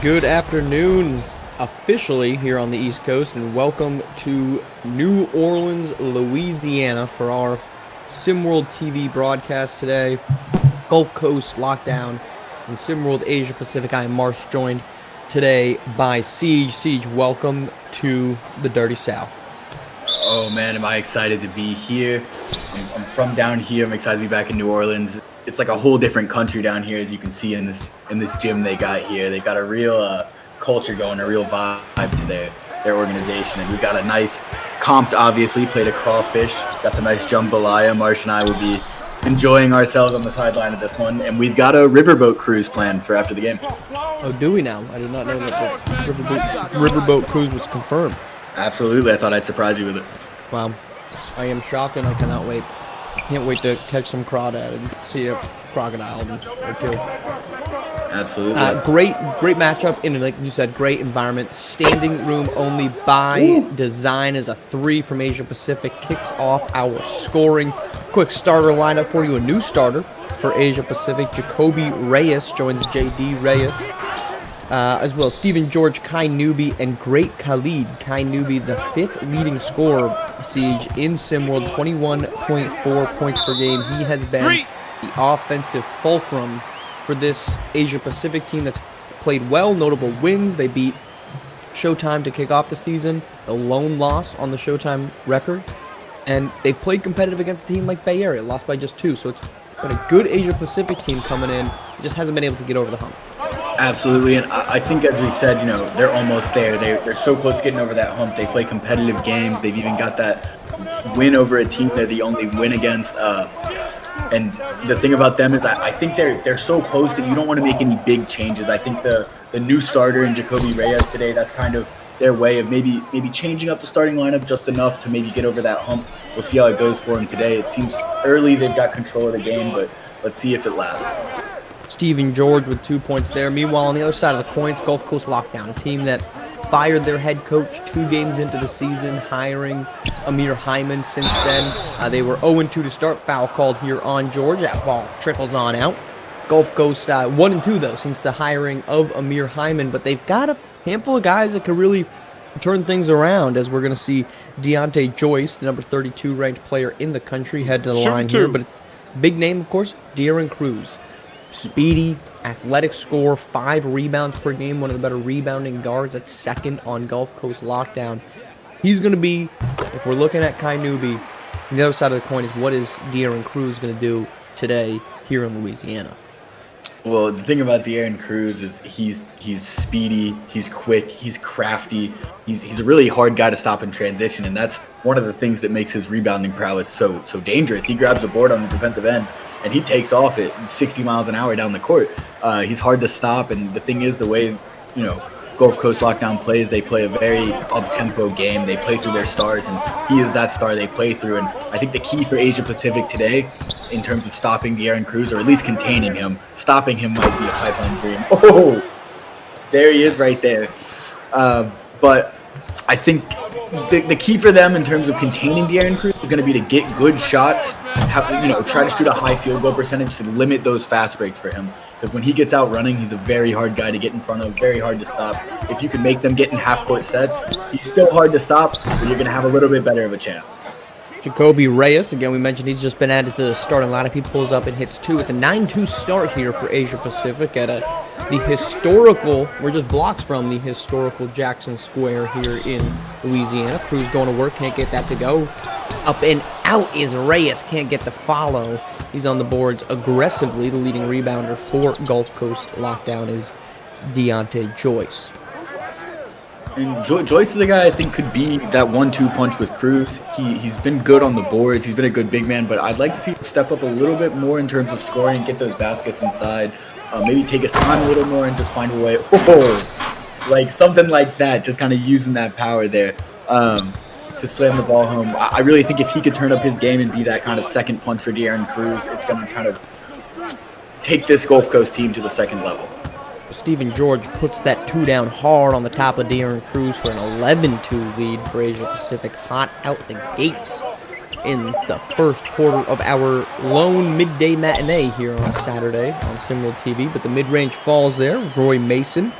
Good afternoon, officially here on the East Coast, and welcome to New Orleans, Louisiana for our SimWorld TV broadcast today. Gulf Coast Lockdown and SimWorld Asia Pacific. I am Marsh, joined today by Siege. Siege, welcome to the Dirty South. Oh man, am I excited to be here. I'm from down here. I'm excited to be back in New Orleans. It's like a whole different country down here, as you can see in this gym they got here. They've got a real culture going, a real vibe to their organization. And we've got a nice comped, obviously, played a crawfish, got some nice jambalaya. Marsh and I will be enjoying ourselves on the sideline of this one. And we've got a riverboat cruise planned for after the game. Oh, do we now? I did not know that the riverboat cruise was confirmed. Absolutely. I thought I'd surprise you with it. Wow. I am shocked and I cannot wait. Can't wait to catch some crawdad and see a crocodile or two. Absolutely. Great matchup in, like you said, great environment. Standing room only by design as a 3 from Asia Pacific kicks off our scoring. Quick starter lineup for you. A new starter for Asia Pacific. Jacoby Reyes joins JD Reyes. As well, Stephen George, Kai Newby, and Great Khalid. Kai Newby, the 5th leading scorer, Siege, in SimWorld, 21.4 points per game. He has been the offensive fulcrum for this Asia Pacific team that's played well. Notable wins. They beat Showtime to kick off the season. A lone loss on the Showtime record. And they've played competitive against a team like Bay Area, lost by just 2. So it's been a good Asia Pacific team coming in. It just hasn't been able to get over the hump. Absolutely, and I think, as we said, they're almost there. They're so close to getting over that hump. They play competitive games. They've even got that win over a team they're the only win against. And the thing about them is I think they're so close that you don't want to make any big changes. I think the new starter in Jacoby Reyes today, that's kind of their way of maybe changing up the starting lineup just enough to maybe get over that hump. We'll see how it goes for him today. It seems early they've got control of the game, but let's see if it lasts. Stephen George with 2 points there. Meanwhile, on the other side of the coin, it's Gulf Coast Lockdown, a team that fired their head coach 2 games into the season, hiring Amir Hyman since then. They were 0-2 to start. Foul called here on George. That ball trickles on out. Gulf Coast 1-2, though, since the hiring of Amir Hyman. But they've got a handful of guys that could really turn things around, as we're going to see Deontay Joyce, the number 32 ranked player in the country, head to the line here. But big name, of course, De'Aaron Cruz. Speedy, athletic score, 5 rebounds per game, one of the better rebounding guards. That's second on Gulf Coast Lockdown. He's going to be, if we're looking at Kai Newby, the other side of the coin is what is De'Aaron Cruz going to do today here in Louisiana? Well, the thing about De'Aaron Cruz is he's speedy, he's quick, he's crafty, he's a really hard guy to stop in transition, and that's one of the things that makes his rebounding prowess so dangerous. He grabs a board on the defensive end, and he takes off at 60 miles an hour down the court. He's hard to stop, and the thing is, the way Gulf Coast Lockdown plays, they play a very up-tempo game. They play through their stars, and he is that star they play through. And I think the key for Asia Pacific today, in terms of stopping De'Aaron Cruz, or at least containing him, stopping him might be a pipeline dream. Oh, there he is right there. But I think the key for them in terms of containing De'Aaron Cruz is going to be to get good shots, try to shoot a high field goal percentage to limit those fast breaks for him. Because when he gets out running, he's a very hard guy to get in front of, very hard to stop. If you can make them get in half-court sets, he's still hard to stop, but you're going to have a little bit better of a chance. Jacoby Reyes, again, we mentioned he's just been added to the starting lineup. He pulls up and hits 2. It's a 9-2 start here for Asia Pacific at the historical, we're just blocks from the historical Jackson Square here in Louisiana. Cruz going to work, can't get that to go. Up and out is Reyes, can't get the follow. He's on the boards aggressively. The leading rebounder for Gulf Coast Lockdown is Deontay Joyce. And Joyce is a guy I think could be that 1-2 punch with Cruz. He's been good on the boards. He's been a good big man, but I'd like to see him step up a little bit more in terms of scoring, get those baskets inside, maybe take his time a little more and just find a way. Like something like that, just kind of using that power there to slam the ball home. I really think if he could turn up his game and be that kind of second punch for De'Aaron Cruz, it's going to kind of take this Gulf Coast team to the second level. Stephen George puts that 2 down hard on the top of De'Aaron Cruz for an 11-2 lead for Asia Pacific. Hot out the gates in the first quarter of our lone midday matinee here on Saturday on SimWorld TV. But the mid-range falls there. Roy Mason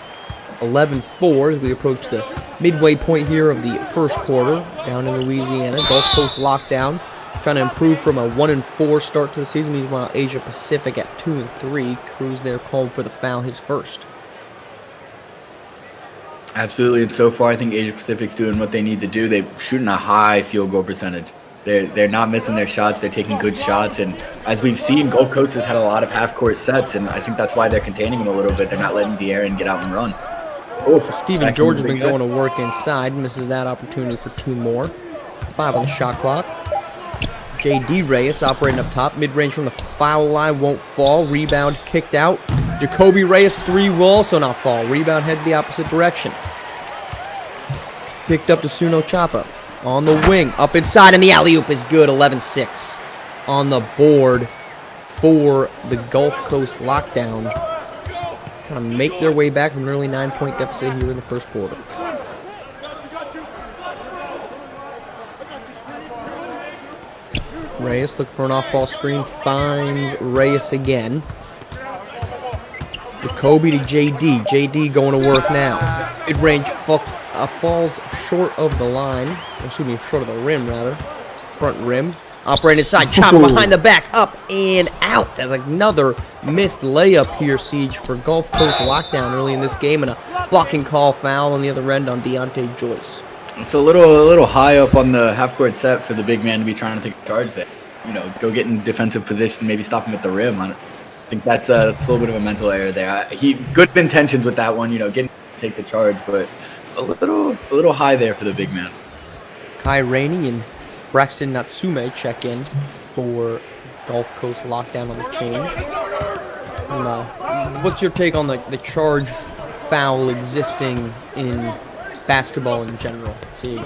11-4 as we approach the midway point here of the first quarter down in Louisiana. Gulf Coast lockdown, trying to improve from a 1-4 start to the season. Meanwhile, Asia Pacific at 2-3. Cruz there called for the foul, his first. Absolutely, and so far I think Asia Pacific's doing what they need to do. They're shooting a high field goal percentage. They're not missing their shots. They're taking good shots, and as we've seen, Gulf Coast has had a lot of half-court sets, and I think that's why they're containing them a little bit. They're not letting De'Aaron get out and run. Stephen George has been going to work inside, misses that opportunity for 2 more. 5 on the shot clock. J.D. Reyes operating up top, mid-range from the foul line, won't fall. Rebound kicked out. Jacoby Reyes 3 will also not fall. Rebound heads the opposite direction. Picked up to Suno Chapa. On the wing, up inside, and the alley-oop is good. 11-6 on the board for the Gulf Coast lockdown. Kind of make their way back from an early 9-point deficit here in the first quarter. Reyes looking for an off-ball screen, finds Reyes again. Jacoby to JD. JD going to work now. Mid-range falls short of the line. Excuse me, short of the rim, rather. Front rim. Operating inside. Chop behind the back. Up and out. There's another missed layup here, Siege, for Gulf Coast lockdown early in this game. And a blocking call foul on the other end on Deontay Joyce. It's a little high up on the half-court set for the big man to be trying to take charge there. You know, go get in defensive position, maybe stop him at the rim. I think that's a little bit of a mental error there. Good intentions with that one, you know, getting to take the charge, but a little high there for the big man. Kai Rainey and Braxton Natsume check in for Gulf Coast lockdown on the change. And, what's your take on the charge foul existing in basketball in general? See.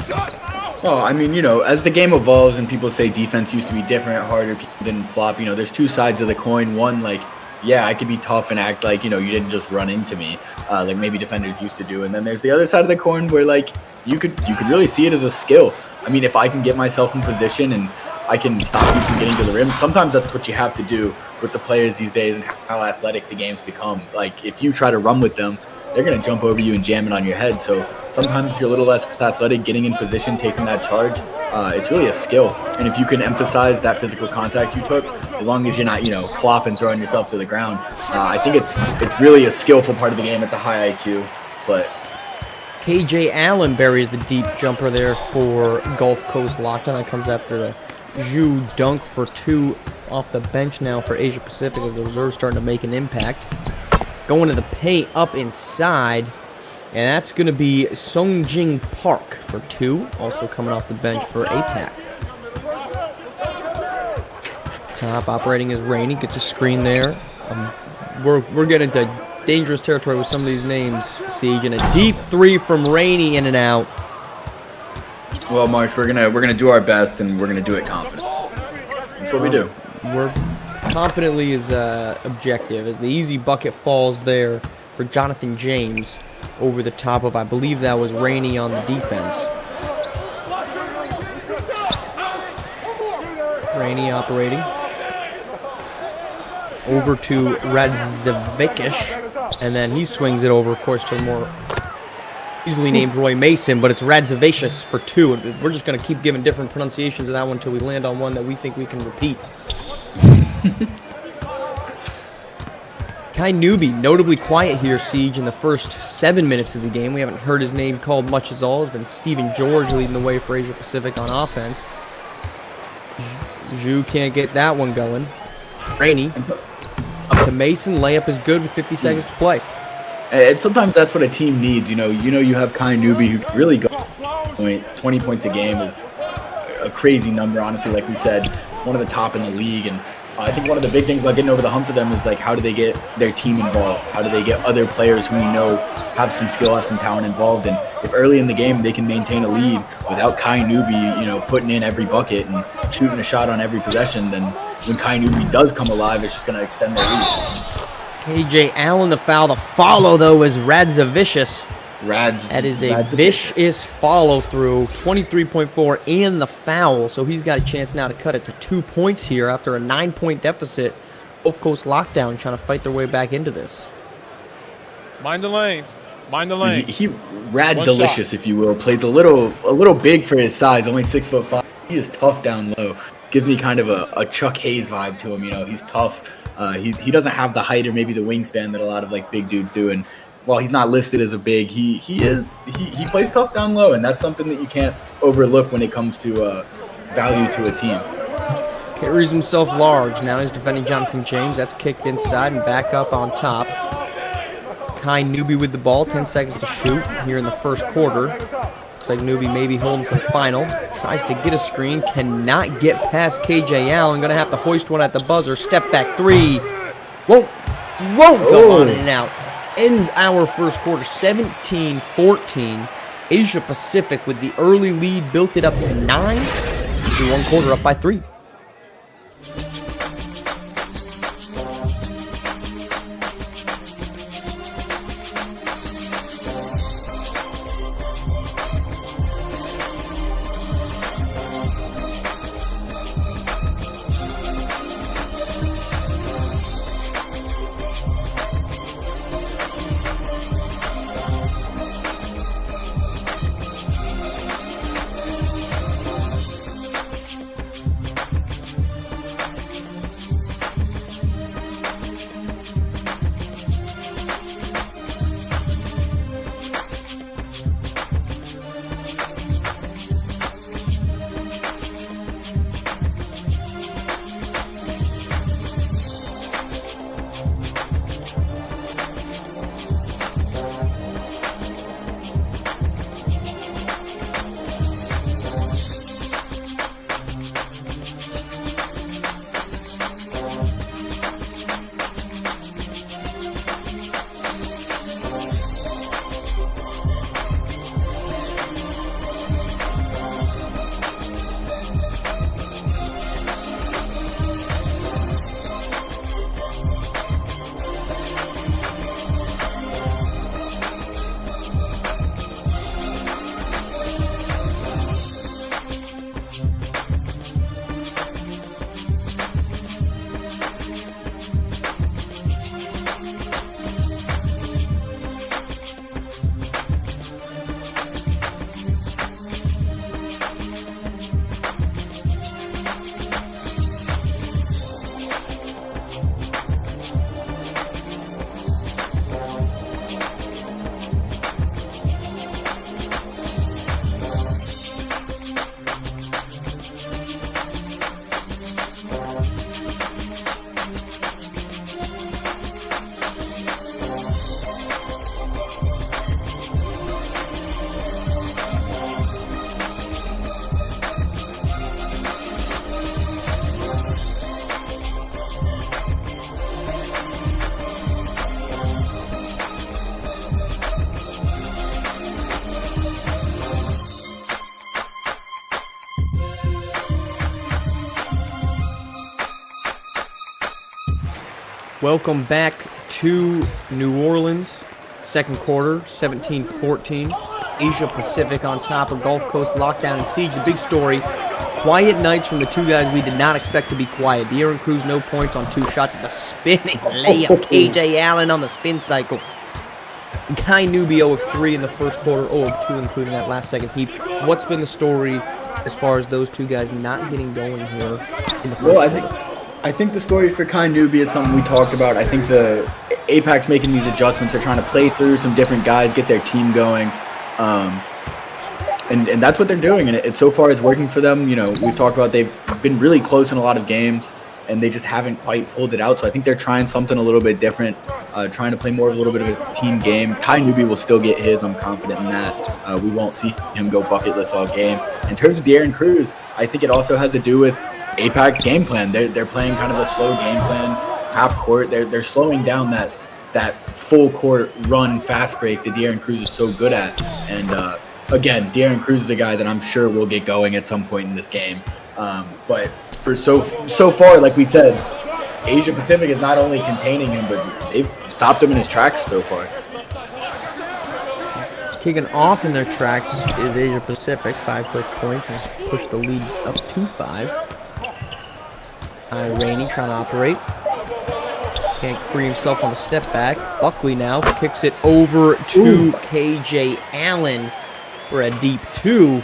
Oh, I mean, you know, as the game evolves and people say defense used to be different, harder, people didn't flop, you know, there's 2 sides of the coin. One, like, yeah, I could be tough and act like, you know, you didn't just run into me, like maybe defenders used to do. And then there's the other side of the coin where, like, you could really see it as a skill. I mean, if I can get myself in position and I can stop you from getting to the rim, sometimes that's what you have to do with the players these days and how athletic the game's become. Like, if you try to run with them, they're going to jump over you and jam it on your head. So sometimes if you're a little less athletic, getting in position, taking that charge, it's really a skill. And if you can emphasize that physical contact you took, as long as you're not, you know, flopping, throwing yourself to the ground, I think it's really a skillful part of the game. It's a high IQ. But KJ Allen buries the deep jumper there for Gulf Coast lockdown. That comes after a Zhu dunk for 2 off the bench now for Asia Pacific as the reserves starting to make an impact. Going to the paint up inside, and that's going to be Songjing Park for 2, also coming off the bench for APAC. Top operating is Rainey, gets a screen there. We're getting into dangerous territory with some of these names, Siege, and a deep 3 from Rainey, in and out. Well, Marsh, we're gonna do our best, and we're gonna do it confident. That's what we do. We're confidently is objective as the easy bucket falls there for Jonathan James over the top of, I believe that was Rainey on the defense. Rainey operating over to Radzevikish, and then he swings it over, of course, to a more easily named Roy Mason, but it's Radzavicius for 2, and we're just going to keep giving different pronunciations of that one until we land on one that we think we can repeat. Kai Newby, notably quiet here, Siege, in the first 7 minutes of the game. We haven't heard his name called much as all. It's been Stephen George leading the way for Asia Pacific on offense. Zhu can't get that one going. Rainey up to Mason. Layup is good with 50 seconds to play. And sometimes that's what a team needs. You know, you have Kai Newby who can really go 20 points a game is a crazy number, honestly. Like we said, one of the top in the league, and I think one of the big things about getting over the hump for them is, like, how do they get their team involved? How do they get other players who we know have some skill, have some talent involved? And if early in the game they can maintain a lead without Kai Newby, you know, putting in every bucket and shooting a shot on every possession, then when Kai Newby does come alive, it's just going to extend their lead. KJ Allen, the foul. The follow, though, is Radzavicius. That is a vicious follow-through, 23.4 and the foul, so he's got a chance now to cut it to 2 points here after a 9-point deficit. Gulf Coast lockdown trying to fight their way back into this. Mind the lanes. Mind the lane. He rad One delicious, shot. if you will. Plays a little big for his size, only 6'5". He is tough down low. Gives me kind of a Chuck Hayes vibe to him. You know, he's tough. He doesn't have the height or maybe the wingspan that a lot of like big dudes do. And while he's not listed as a big, he plays tough down low, and that's something that you can't overlook when it comes to value to a team. Carries himself large. Now he's defending Jonathan James. That's kicked inside and back up on top. Kai Newby with the ball. 10 seconds to shoot here in the first quarter. Looks like Newby may be holding for the final. Tries to get a screen. Cannot get past KJ Allen. Going to have to hoist one at the buzzer. Step back three. Won't go on in and out. Ends our first quarter 17-14. Asia Pacific with the early lead. Built it up to 9. Through one quarter up by 3. Welcome back to New Orleans. Second quarter, 17-14. Asia Pacific on top of Gulf Coast lockdown and siege. The big story, quiet nights from the two guys we did not expect to be quiet. De'Aaron Cruz, no points on 2 shots. The spinning layup. KJ Allen on the spin cycle. Kai Newby 0 of 3 in the first quarter, 0 of 2 including that last second heap. What's been the story as far as those two guys not getting going here in the first quarter? I think the story for Kai Newby is something we talked about. I think the APAC's making these adjustments. They're trying to play through some different guys, get their team going. And that's what they're doing. And so far it's working for them. You know, we've talked about they've been really close in a lot of games, and they just haven't quite pulled it out. So I think they're trying something a little bit different, trying to play more of a little bit of a team game. Kai Newby will still get his. I'm confident in that. We won't see him go bucketless all game. In terms of De'Aaron Cruz, I think it also has to do with APAC's game plan. They're playing kind of a slow game plan, half court. They're slowing down that full court run fast break that De'Aaron Cruz is so good at. And again, De'Aaron Cruz is a guy that I'm sure will get going at some point in this game. But for so far, like we said, Asia Pacific is not only containing him, but they've stopped him in his tracks so far. Kicking off in their tracks is Asia Pacific, 5 quick points, and push the lead up to 5. Rainey trying to operate. Can't free himself on the step back. Buckley now kicks it over to KJ Allen for a deep 2.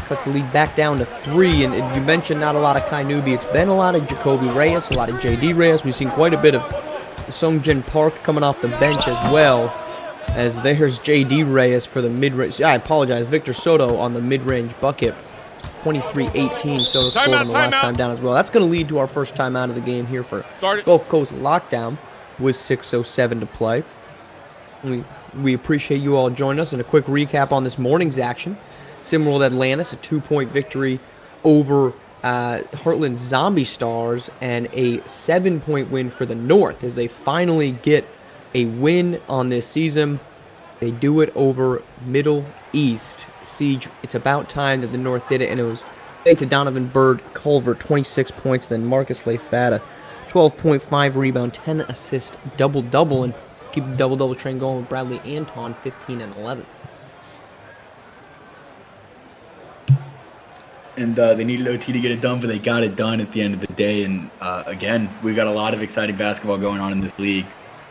Cuts the lead back down to 3. And you mentioned not a lot of Kai Newby. It's been a lot of Jacoby Reyes, a lot of JD Reyes. We've seen quite a bit of Songjin Park coming off the bench as well. As there's JD Reyes for the mid-range. I apologize. Victor Soto on the mid-range bucket. 23-18. Soto scored on the last time down as well. That's going to lead to our first time out of the game here for Gulf Coast Lockdown with 6:07 to play. We appreciate you all joining us. And a quick recap on this morning's action. SimWorld Atlantis, a 2-point victory over Heartland Zombie Stars, and a 7-point win for the North as they finally get a win on this season. They do it over Middle East Siege. It's about time that the North did it, and it was thanks to Donovan Bird Culver, 26 points, then Marcus Leifata, 12.5 rebound, 10 assist, double-double, and keep the double-double train going with Bradley Anton, 15 and 11. And they needed OT to get it done, but they got it done at the end of the day. And again, we've got a lot of exciting basketball going on in this league.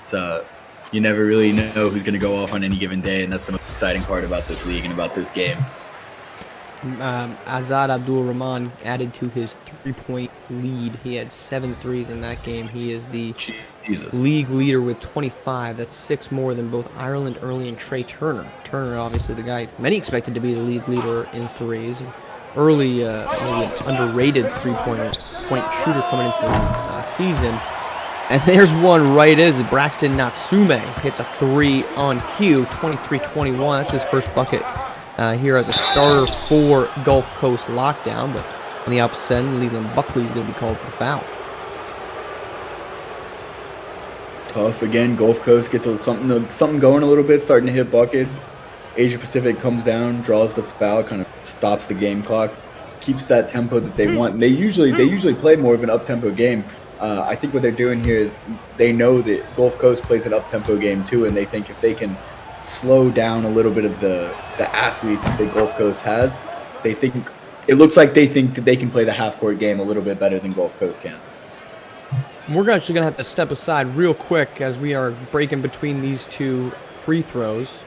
So you never really know who's going to go off on any given day, and that's the most exciting part about this league and about this game. Azad Abdul-Rahman added to his 3-point lead. He had 7 threes in that game. He is the league leader with 25. That's 6 more than both Ireland Early and Trey Turner. Turner, obviously, the guy many expected to be the league leader in threes. Early, maybe an underrated 3-point shooter coming into the season. And there's one right as Braxton Natsume hits a 3 on cue, 23-21. That's his first bucket here as a starter for Gulf Coast Lockdown. But on the opposite end, Leland Buckley is going to be called for the foul. Tough. Again, Gulf Coast gets something going a little bit, starting to hit buckets. Asia Pacific comes down, draws the foul, kind of stops the game clock, keeps that tempo that they want. They usually play more of an up-tempo game. I think what they're doing here is they know that Gulf Coast plays an up-tempo game too, and they think if they can slow down a little bit of the athletes that Gulf Coast has, they think it looks like they think that they can play the half-court game a little bit better than Gulf Coast can. We're actually going to have to step aside real quick as we are breaking between these two free throws.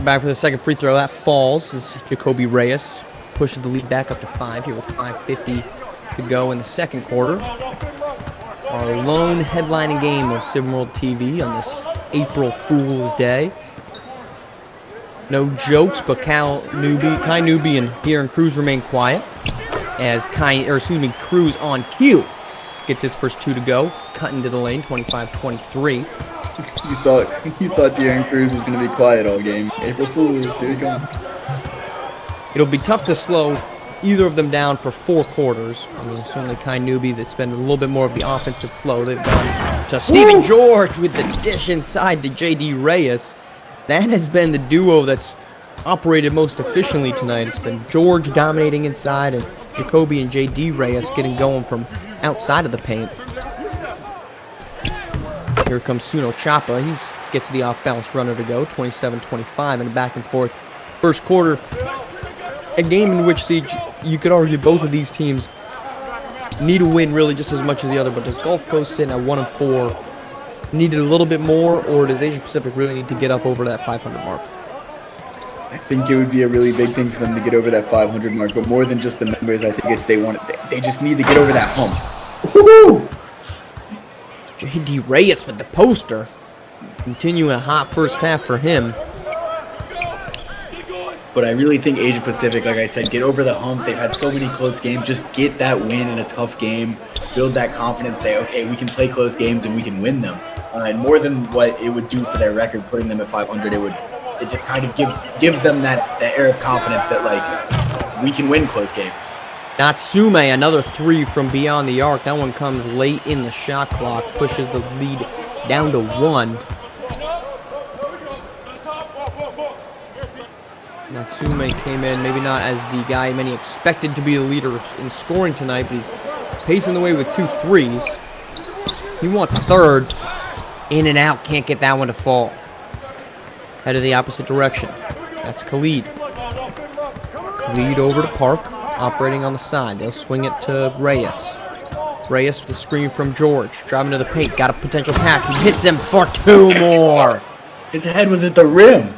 Back for the second free throw. That falls as Jacoby Reyes pushes the lead back up to 5 here with 5:50 to go in the second quarter. Our lone headlining game of SimWorld TV on this April Fool's Day. No jokes, but Kai Newby and De'Aaron Cruz remain quiet as Cruz on cue gets his first 2 to go, cut into the lane, 25-23. You thought De'Aaron Cruz was going to be quiet all game. April Fool's, here he comes. It'll be tough to slow either of them down for 4 quarters. I mean, certainly Kai Newby that's been a little bit more of the offensive flow. They've gone to Stephen George with the dish inside to JD Reyes. That has been the duo that's operated most efficiently tonight. It's been George dominating inside and Jacoby and JD Reyes getting going from outside of the paint. Here comes Suno Chapa. He gets the off-balance runner to go, 27-25, and a back and forth first quarter. A game in which, Siege, you could argue both of these teams need a win really just as much as the other, but does Gulf Coast sitting at 1-4 need it a little bit more, or does Asia Pacific really need to get up over that 500 mark? I think it would be a really big thing for them to get over that 500 mark, but more than just the numbers, I think it's they just need to get over that hump. Woo-hoo! J.D. Reyes with the poster. Continuing a hot first half for him. But I really think Asia Pacific, like I said, get over the hump. They've had so many close games. Just get that win in a tough game. Build that confidence. Say, okay, we can play close games and we can win them. And more than what it would do for their record, putting them at 500, it just kind of gives them that air of confidence that, like, we can win close games. Natsume, another three from beyond the arc. That one comes late in the shot clock. Pushes the lead down to 1. Natsume came in, maybe not as the guy many expected to be the leader in scoring tonight, but he's pacing the way with 2 threes. He wants a third. In and out, can't get that one to fall. Head of the opposite direction. That's Khalid. Khalid over to Park, operating on the side. They'll swing it to Reyes. Reyes with a screen from George. Driving to the paint, got a potential pass. He hits him for 2 more. His head was at the rim.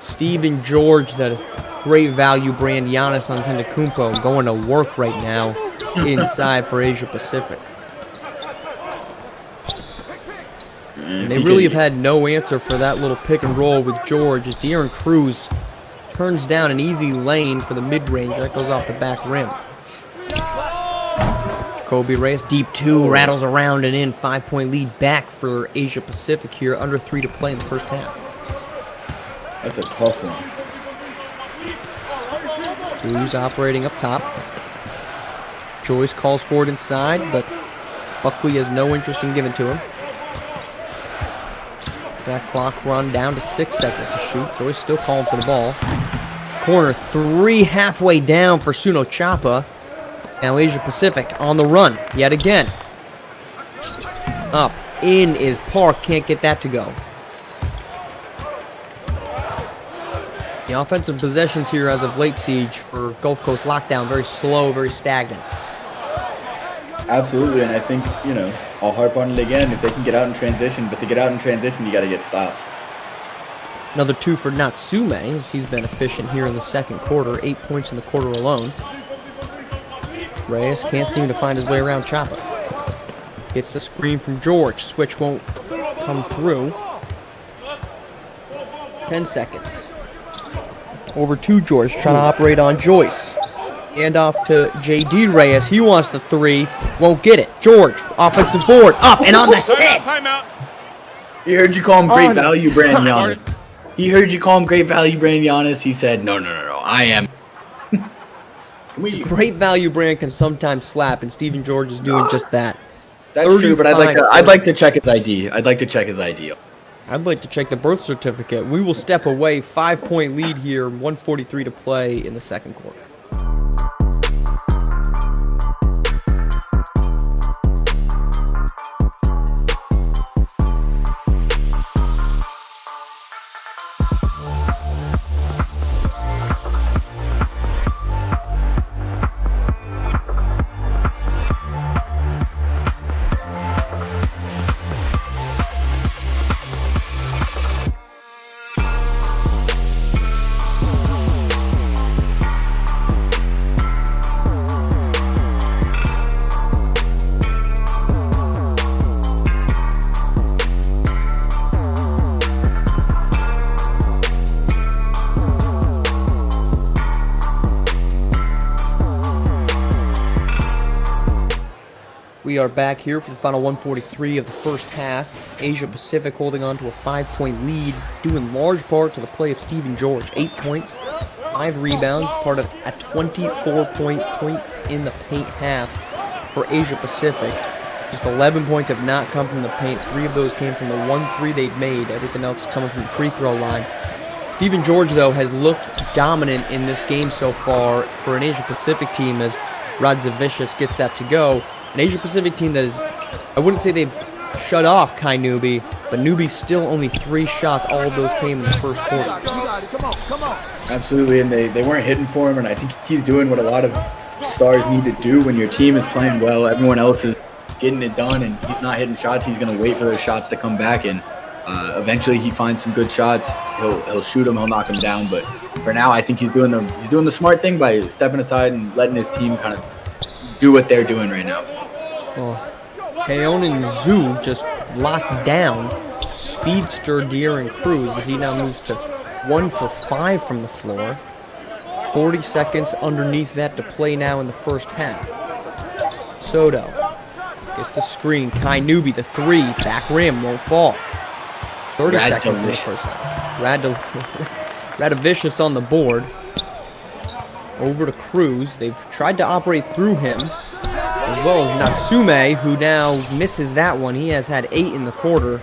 Steven George, the great value brand Giannis Antetokounmpo, going to work right now inside for Asia Pacific. And they really have had no answer for that little pick and roll with George as De'Aaron Cruz turns down an easy lane for the mid-range. That goes off the back rim. Kobe Reyes, deep 2, rattles around and in. 5-point lead back for Asia Pacific here. Under 3 to play in the first half. That's a tough one. Cruz operating up top. Joyce calls for it inside, but Buckley has no interest in giving to him. That clock run down to 6 seconds to shoot. Joyce still calling for the ball. Corner 3 halfway down for Suno Chapa. Now Asia Pacific on the run yet again. Up, in is Park. Can't get that to go. The offensive possessions here as of late siege for Gulf Coast lockdown, very slow, very stagnant. Absolutely, and I think, I'll harp on it again, if they can get out in transition, but to get out in transition, you got to get stops. Another 2 for Natsume, as he's been efficient here in the second quarter. 8 points in the quarter alone. Reyes can't seem to find his way around Chapa. Gets the screen from George. Switch won't come through. 10 seconds. Over to George, trying to operate on Joyce. And off to J.D. Reyes. He wants the 3. Won't get it. George, offensive board. Up and on the head. Timeout. He heard you call him great value, Brand Giannis. He heard you call him great value, Brand Giannis. He said, no, I am. Great value brand can sometimes slap, and Steven George is doing just that. That's true, but I'd like to check his ID. I'd like to check his ID. I'd like to check the birth certificate. We will step away. 5-point lead here. 1:43 to play in the second quarter. We are back here for the final 1:43 of the first half. Asia Pacific holding on to a 5-point lead, due in large part to the play of Steven George. 8 points, 5 rebounds, part of a 24-point points in the paint half for Asia Pacific. Just 11 points have not come from the paint. 3 of those came from the 1 3 they've made. Everything else coming from the free throw line. Steven George, though, has looked dominant in this game so far for an Asia Pacific team as Radzavicius gets that to go. An Asia Pacific team that is, I wouldn't say they've shut off Kai Newby, but Newby still only 3 shots. All of those came in the first quarter. Absolutely, and they weren't hitting for him, and I think he's doing what a lot of stars need to do when your team is playing well. Everyone else is getting it done, and he's not hitting shots. He's going to wait for those shots to come back, and eventually he finds some good shots. He'll shoot them, he'll knock them down. But for now, I think he's doing the smart thing by stepping aside and letting his team kind of do what they're doing right now. Well, Heon and Zhu just locked down speedster De'Aaron Cruz as he now moves to 1 for 5 from the floor. 40 seconds underneath that to play now in the first half. Soto gets the screen. Kai Newby, the 3, back rim, won't fall. 30 seconds in the first half. Radovicius on the board. Over to Cruz. They've tried to operate through him, as well as Natsume, who now misses that one. He has had 8 in the quarter.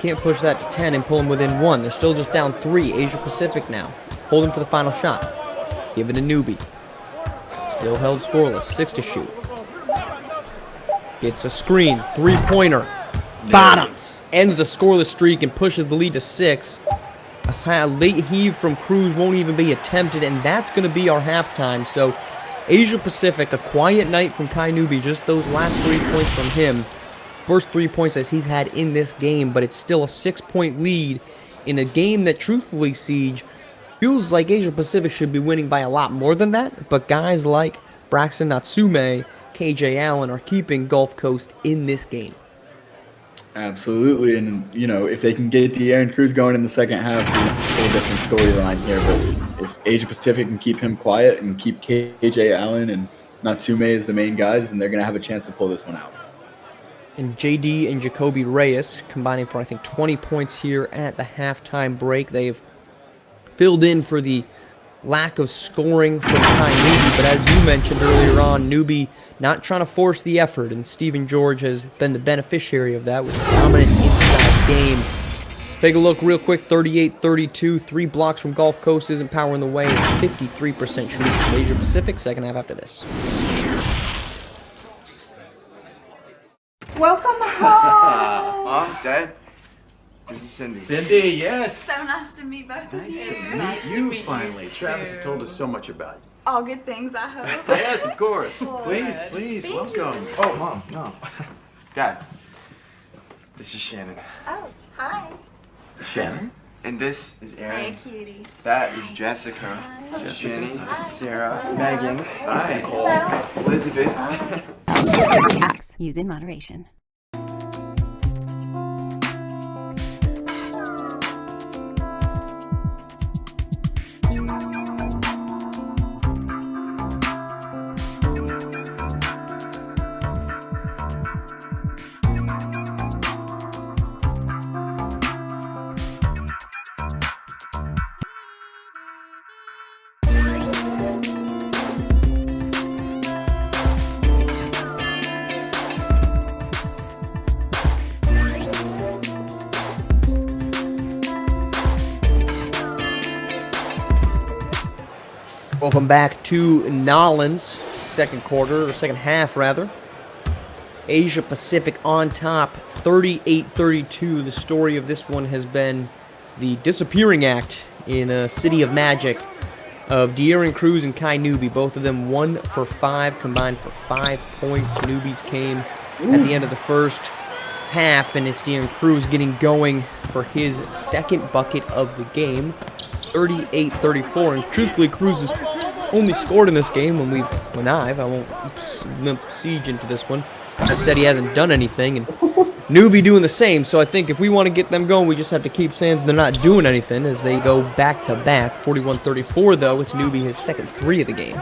Can't push that to 10 and pull him within 1. They're still just down 3. Asia Pacific now. Holding for the final shot. Give it to Newby. Still held scoreless. 6 to shoot. Gets a screen. 3-pointer. Bottoms. Ends the scoreless streak and pushes the lead to 6. A late heave from Cruz won't even be attempted, and that's going to be our halftime. So, Asia Pacific, a quiet night from Kai Newby. Just those last 3 points from him. First 3 points as he's had in this game, but it's still a 6-point lead in a game that, truthfully, Siege, feels like Asia Pacific should be winning by a lot more than that. But guys like Braxton Natsume, KJ Allen are keeping Gulf Coast in this game. Absolutely, and if they can get De'Aaron Cruz going in the second half, it's a whole different storyline here. But if Asia Pacific can keep him quiet and keep KJ Allen and Natsume as the main guys, then they're going to have a chance to pull this one out. And JD and Jacoby Reyes combining for, I think, 20 points here at the halftime break. They've filled in for the lack of scoring from Kai Newby, but as you mentioned earlier on, Newby not trying to force the effort, and Stephen George has been the beneficiary of that with a dominant inside game. Take a look real quick, 38-32, 3 blocks from Gulf Coast isn't powering the way. It's 53% shooting from Asia Pacific, second half after this. Welcome home! Mom, Dad, this is Cindy. Cindy, yes. So nice to meet both of you. Nice to meet you finally. Travis has told us so much about you. All good things, I hope. Yes, of course. Good. Please, Thank welcome. you. Oh, Mom, no. Dad, this is Shannon. Oh, hi. Shannon? And this is Aaron. Hey, cutie. That is Jessica. Jenny, Sarah, Megan, Hi. Nicole, Elizabeth. Acts. Use in moderation. Welcome back to Nolans, second half rather. Asia Pacific on top, 38-32. The story of this one has been the disappearing act in a City of Magic of De'Aaron Cruz and Kai Newby. Both of them 1 for 5, combined for 5 points. Newby's came at the end of the first half, and it's De'Aaron Cruz getting going for his second bucket of the game. 38-34, and truthfully, Cruz has only scored in this game I won't limp Siege into this one. I've said he hasn't done anything, and Newby doing the same, so I think if we want to get them going, we just have to keep saying they're not doing anything as they go back-to-back. 41-34, though, it's Newby his second 3 of the game.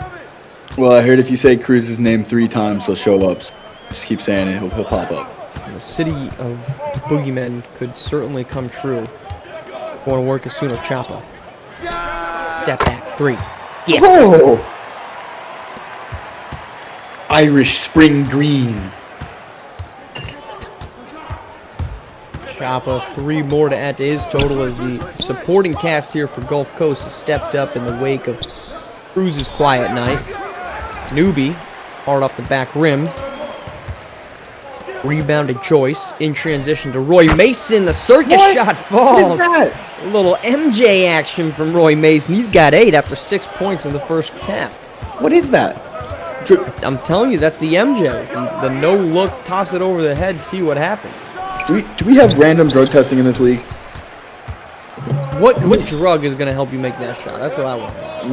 Well, I heard if you say Cruz's name 3 times, he'll show up. So just keep saying it, he'll pop up. And the city of boogeymen could certainly come true. Want to work as soon as Choppa. Step back, 3. Gets it. Irish Spring Green. Choppa, 3 more to add to his total as the supporting cast here for Gulf Coast has stepped up in the wake of Cruz's quiet night. Newby, hard off the back rim. Rebound to Joyce, in transition to Roy Mason. The circus shot falls. A little MJ action from Roy Mason. He's got 8 after 6 points in the first half. What is that? I'm telling you, that's the MJ. The no look, toss it over the head, see what happens. Do we have random drug testing in this league? What drug is gonna help you make that shot? That's what I want to know.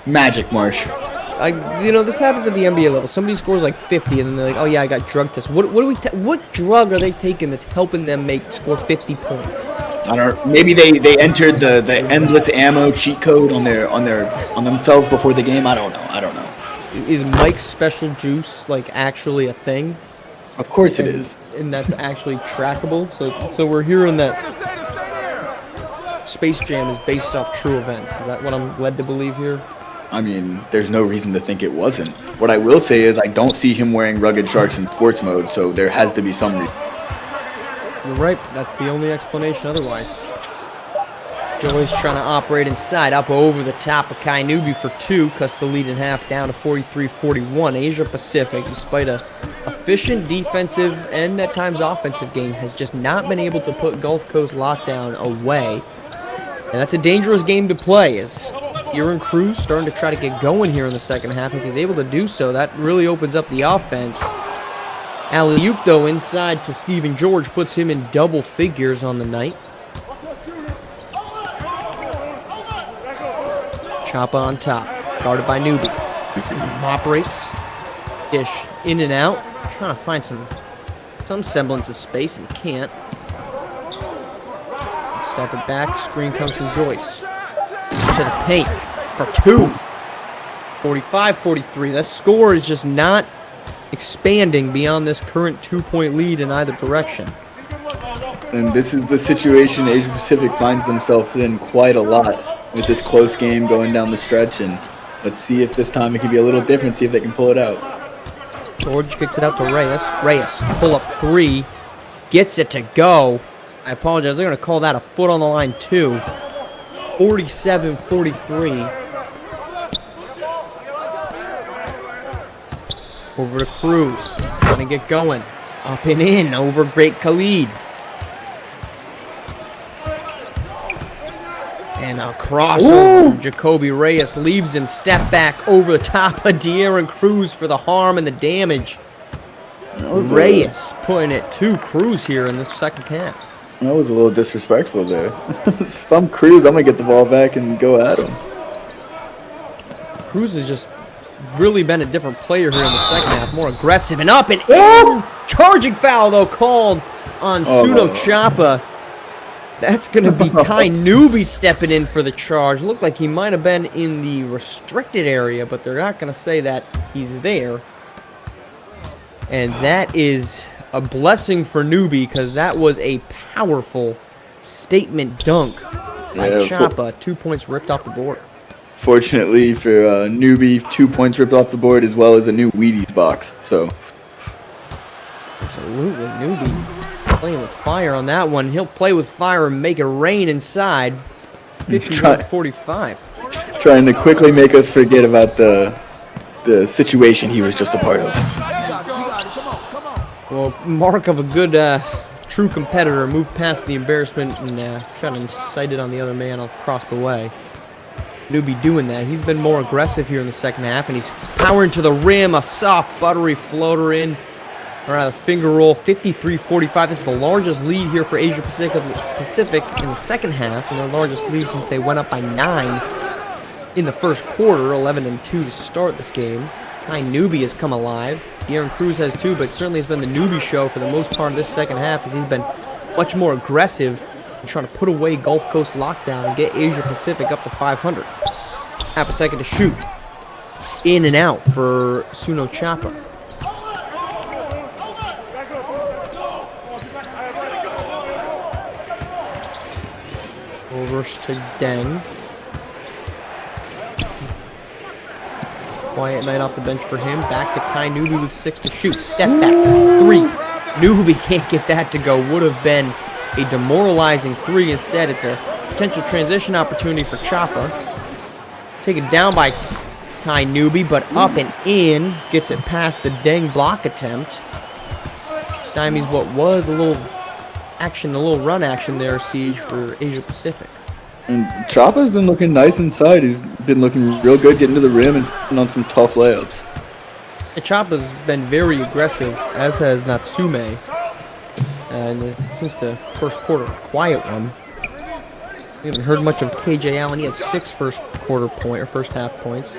Magic, Marsh. This happens at the NBA level. Somebody scores like 50, and then they're like, "Oh yeah, I got drug tested." What drug are they taking that's helping them score 50 points? I don't. Maybe they entered the endless ammo cheat code on themselves before the game. I don't know. Is Mike's special juice actually a thing? Of course it is. And that's actually trackable. So we're hearing that Space Jam is based off true events. Is that what I'm led to believe here? I mean, there's no reason to think it wasn't. What I will say is I don't see him wearing rugged sharks in sports mode, so there has to be some reason. You're right. That's the only explanation otherwise. Joyce trying to operate inside, up over the top of Kai Newby for 2, cuts the lead in half down to 43-41. Asia Pacific, despite a efficient defensive and at times offensive game, has just not been able to put Gulf Coast lockdown away. And that's a dangerous game to play, as Aaron Cruz starting to try to get going here in the second half. If he's able to do so, that really opens up the offense. Alley-oop, though, inside to Steven George, puts him in double figures on the night. Choppa on top, guarded by Newby. Operates, dish in and out, trying to find some semblance of space, and can't. Step it back, screen comes from Joyce. To the paint for 2. 45-43. That score is just not expanding beyond this current 2-point lead in either direction. And this is the situation Asia Pacific finds themselves in quite a lot with this close game going down the stretch. And let's see if this time it can be a little different, see if they can pull it out. George kicks it out to Reyes. Reyes, pull up 3, gets it to go. I apologize, they're going to call that a foot on the line too. 47-43. Over to Cruz, trying to get going. Up and in, over Great Khalid. And a crossover. Jacoby Reyes leaves him. Step back over the top of De'Aaron Cruz for the harm and the damage. Reyes putting it to Cruz here in the second half. That was a little disrespectful there. If I'm Cruz, I'm going to get the ball back and go at him. Cruz has just really been a different player here in the second half. More aggressive and up and in. Charging foul, though, called on Suno Choppa. That's going to be Kai Newby stepping in for the charge. Looked like he might have been in the restricted area, but they're not going to say that he's there. And that is a blessing for Newby, because that was a powerful statement dunk by Choppa. 2 points ripped off the board. Fortunately for Newby, 2 points ripped off the board, as well as a new Wheaties box. So absolutely, Newby playing with fire on that one. He'll play with fire and make it rain inside. 51-45. Trying to quickly make us forget about the situation he was just a part of. Well, mark of a good, true competitor. Move past the embarrassment and try to incite it on the other man across the way. Newby doing that. He's been more aggressive here in the second half, and he's powering to the rim. A soft, buttery floater in, or rather finger roll. 53-45. This is the largest lead here for Asia Pacific in the second half, and their largest lead since they went up by 9 in the first quarter. 11-2 to start this game. Kai Newby has come alive. De'Aaron Cruz has too, but certainly it's been the Newby show for the most part of this second half, as he's been much more aggressive and trying to put away Gulf Coast lockdown and get Asia Pacific up to 500. Half a second to shoot. In and out for Suno Choppa. Over to Deng. Quiet night off the bench for him. Back to Kai Newby with 6 to shoot. Step back. 3. Newby can't get that to go. Would have been a demoralizing 3. Instead, it's a potential transition opportunity for Choppa. Taken down by Kai Newby, but up and in. Gets it past the Deng block attempt. Stymies what was a little action, a little run action there, Siege, for Asia Pacific. And Choppa's been looking nice inside. He's been looking real good, getting to the rim and on some tough layups. Chop has been very aggressive, as has Natsume. And since the first quarter, a quiet one. We haven't heard much of KJ Allen. He had 6 first half points.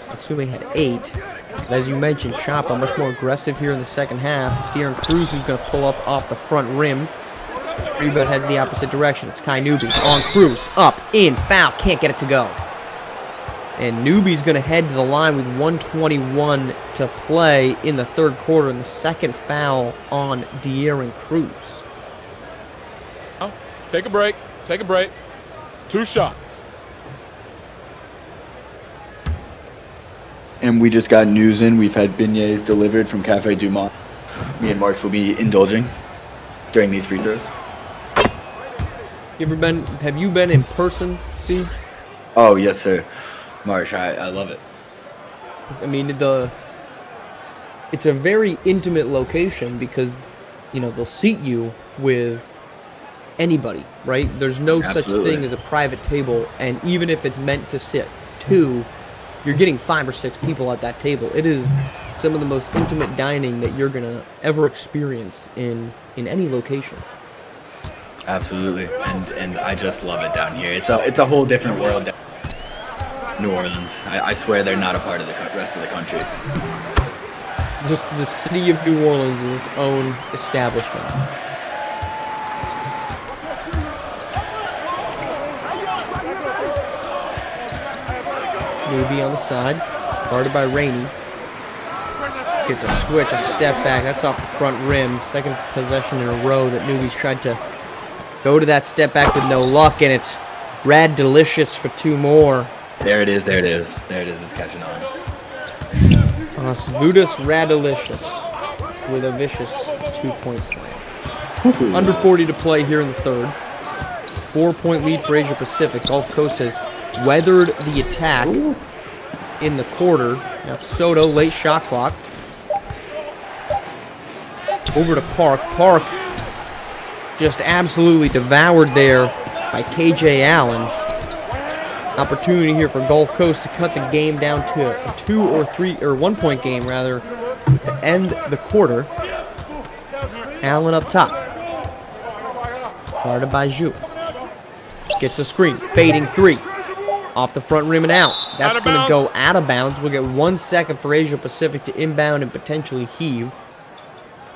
Natsume had 8. But as you mentioned, Chop are much more aggressive here in the second half. It's De'Aaron Cruz who's going to pull up off the front rim. Rebound heads the opposite direction. It's Kai Newby on Cruz. Up, in, foul. Can't get it to go. And Newby's going to head to the line with 1:21 to play in the third quarter. And the second foul on De'Aaron Cruz. Take a break. Take a break. 2 shots. And we just got news in. We've had beignets delivered from Cafe Du Monde. Me and Marsh will be indulging during these free throws. Have you been in person, Siege? Oh, yes, sir. Marsh, I love it. I mean, it's a very intimate location because, they'll seat you with anybody, right? There's no such Absolutely. thing as a private table, and even if it's meant to sit 2, you're getting 5 or 6 people at that table. It is some of the most intimate dining that you're gonna ever experience in any location. Absolutely. And I just love it down here. It's a whole different world down New Orleans. I swear they're not a part of the rest of the country. Just the city of New Orleans is its own establishment. Newby on the side, guarded by Rainey. Gets a switch, a step back. That's off the front rim. Second possession in a row that Newby's tried to go to that step back with no luck, and it's Rad Delicious for 2 more. There it is. It's catching on. SWH Radilicious with a vicious 2-point slam. Under 40 to play here in the third. 4-point lead for Asia Pacific. Gulf Coast has weathered the attack in the quarter. Now Soto, late shot clock. Over to Park. Park just absolutely devoured there by KJ Allen. Opportunity here for Gulf Coast to cut the game down to a 2 or 3 or 1-point game rather to end the quarter. Allen up top, guarded by Zhu. Gets a screen, fading 3, off the front rim and out. That's going to go out of bounds. We'll get 1 second for Asia Pacific to inbound and potentially heave.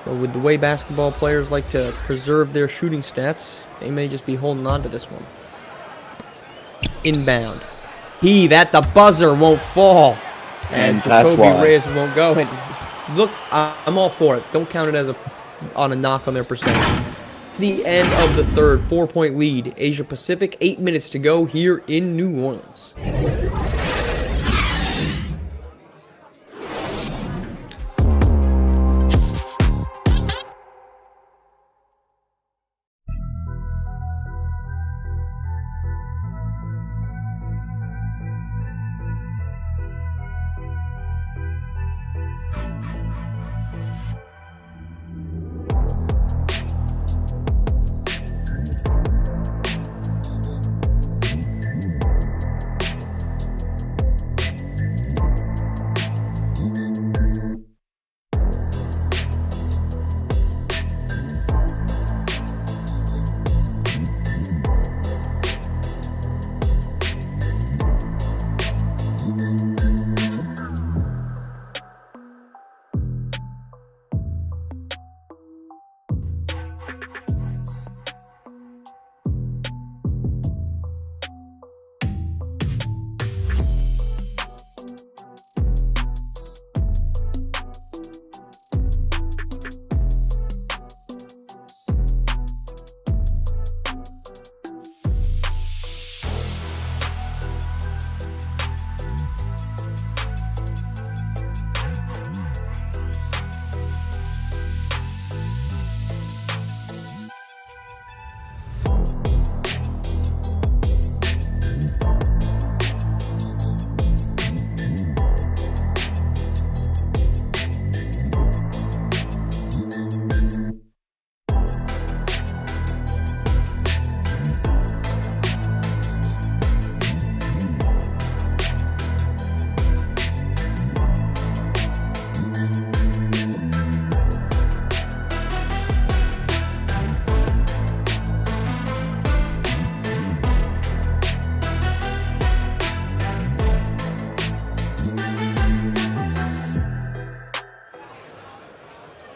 So with the way basketball players like to preserve their shooting stats, they may just be holding on to this one. Inbound. Heave at the buzzer, won't fall. And Jacoby Reyes won't go. And look, I'm all for it. Don't count it as on a knock on their percentage. It's the end of the third. 4-point lead. Asia Pacific, 8 minutes to go here in New Orleans.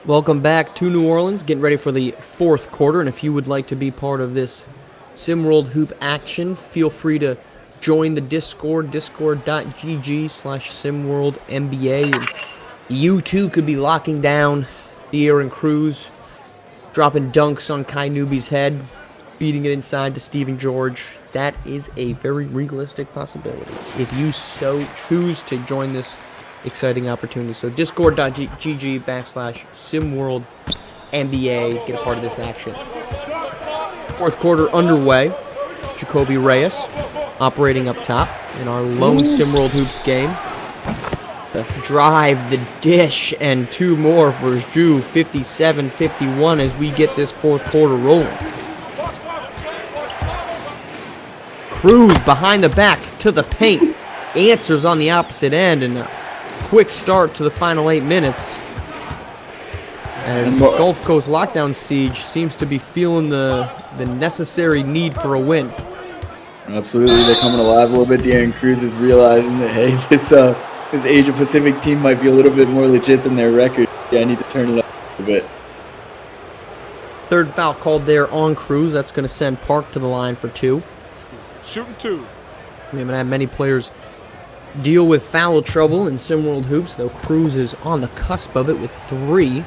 Welcome back to New Orleans, getting ready for the fourth quarter, and if you would like to be part of this SimWorld Hoop action, feel free to join the Discord, discord.gg/SimWorldNBA. And you too could be locking down De'Aaron Cruz, dropping dunks on Kai Newby's head, beating it inside to Stephen George. That is a very realistic possibility if you so choose to join this exciting opportunity. So discord.gg/SimWorldNBA. Get a part of this action. Fourth quarter underway. Jacoby Reyes operating up top in our lone SimWorld Hoops game. The drive, the dish, and two more for Ju. 57-51 as we get this fourth quarter rolling. Cruz behind the back to the paint. Answers on the opposite end, and a quick start to the final 8 minutes. As Gulf Coast Lockdown Siege seems to be feeling the necessary need for a win. Absolutely, they're coming alive a little bit. De'Aaron Cruz is realizing that, hey, this Asia Pacific team might be a little bit more legit than their record. Yeah, I need to turn it up a bit. Third foul called there on Cruz. That's going to send Park to the line for 2. Shooting 2. We haven't had many players deal with foul trouble in SimWorld Hoops, though Cruz is on the cusp of it with 3.